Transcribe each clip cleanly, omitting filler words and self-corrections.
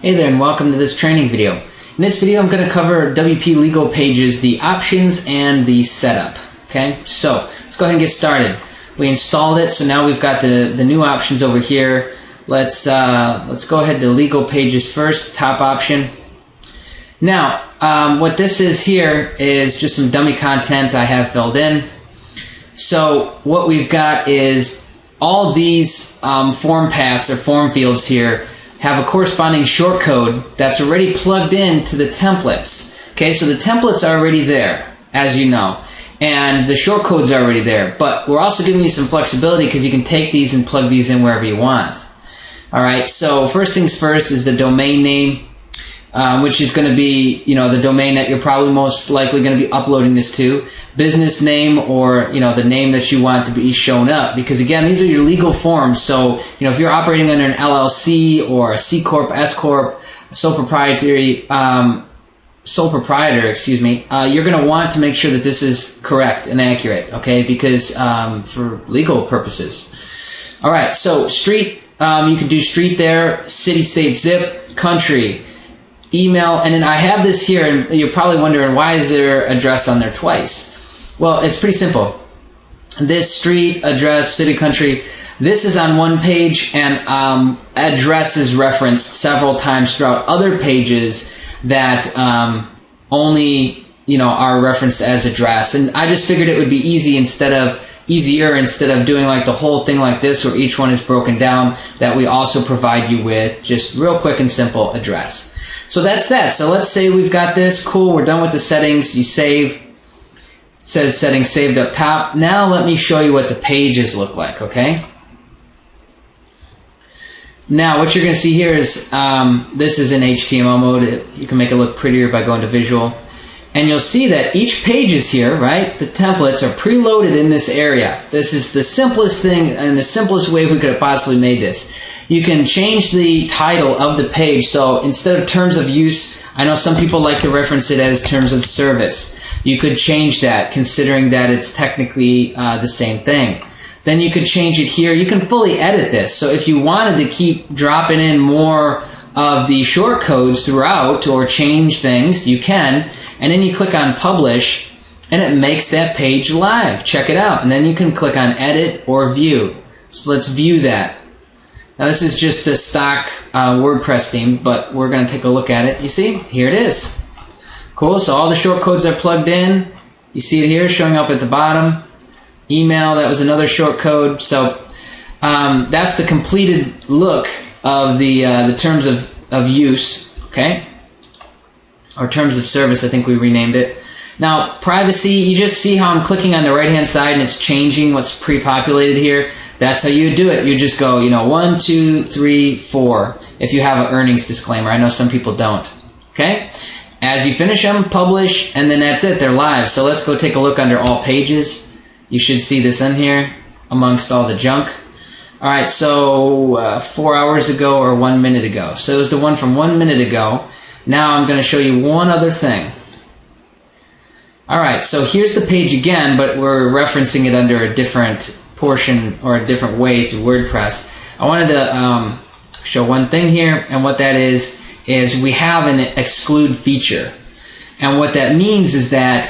Hey there and welcome to this training video. In this video I'm going to cover WPLegalPages, the options and the setup. Okay, so let's go ahead and get started. We installed it, so now we've got the new options over here. Let's go ahead to Legal Pages first, top option. Now what this is here is just some dummy content I have filled in. So what we've got is all these form paths or form fields here have a corresponding shortcode that's already plugged into the templates. Okay, so the templates are already there, as you know, and the shortcodes are already there, but we're also giving you some flexibility because you can take these and plug these in wherever you want. Alright, so first things first is the domain name, which is going to be, the domain that you're probably most likely going to be uploading this to. Business name, or the name that you want to be shown up, because again, these are your legal forms. So if you're operating under an LLC or a C Corp, S Corp, sole proprietor, you're going to want to make sure that this is correct and accurate, okay? Because for legal purposes. All right, so street, you can do street there, city, state, zip, country, email, and then I have this here, and you're probably wondering, why is there address on there twice? Well, it's pretty simple. This street, address, city, country, this is on one page, and address is referenced several times throughout other pages that only are referenced as address. And I just figured it would be easier instead of doing like the whole thing like this where each one is broken down, that we also provide you with just real quick and simple address. So that's that. So let's say we've got this. Cool, we're done with the settings. You save. It says settings saved up top. Now let me show you what the pages look like, okay? Now what you're going to see here is this is in HTML mode. You can make it look prettier by going to visual. And you'll see that each page is here, right? The templates are preloaded in this area. This is the simplest thing and the simplest way we could have possibly made this. You can change the title of the page. So instead of terms of use, I know some people like to reference it as terms of service. You could change that, considering that it's technically the same thing. Then you could change it here. You can fully edit this. So if you wanted to keep dropping in more of the short codes throughout or change things, you can. And then you click on publish and it makes that page live. Check it out. And then you can click on edit or view. So let's view that. Now this is just a stock WordPress theme, but we're going to take a look at it. You see, here it is. Cool, so all the short codes are plugged in. You see it here showing up at the bottom. Email, that was another short code. So that's the completed look of the terms of use, okay? Or terms of service, I think we renamed it. Now, privacy, you just see how I'm clicking on the right-hand side and it's changing what's pre-populated here. That's how you do it. You just go, 1, 2, 3, 4. If you have an earnings disclaimer. I know some people don't. Okay? As you finish them, publish, and then that's it. They're live. So let's go take a look under all pages. You should see this in here amongst all the junk. Alright, so 4 hours ago or 1 minute ago. So it was the one from 1 minute ago. Now I'm going to show you one other thing. Alright, so here's the page again, but we're referencing it under a different portion or a different way through WordPress. I wanted to show one thing here, and what that is we have an exclude feature. And what that means is that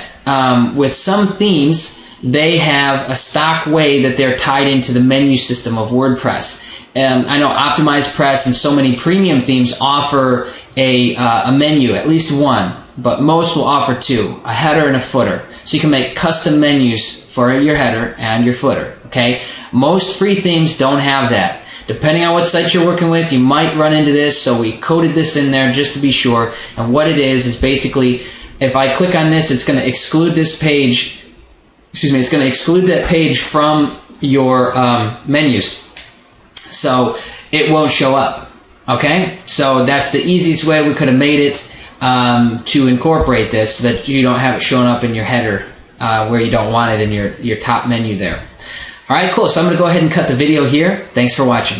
with some themes, they have a stock way that they're tied into the menu system of WordPress. I know Optimized Press and so many premium themes offer a menu, at least one, but most will offer two, a header and a footer. So you can make custom menus for your header and your footer, okay? Most free themes don't have that. Depending on what site you're working with, you might run into this, so we coded this in there just to be sure. And what it is basically, if I click on this, it's going to exclude this page. Excuse me, it's going to exclude that page from your menus. So it won't show up. Okay? So that's the easiest way we could have made it to incorporate this, so that you don't have it showing up in your header where you don't want it in your top menu there. Alright, cool. So I'm going to go ahead and cut the video here. Thanks for watching.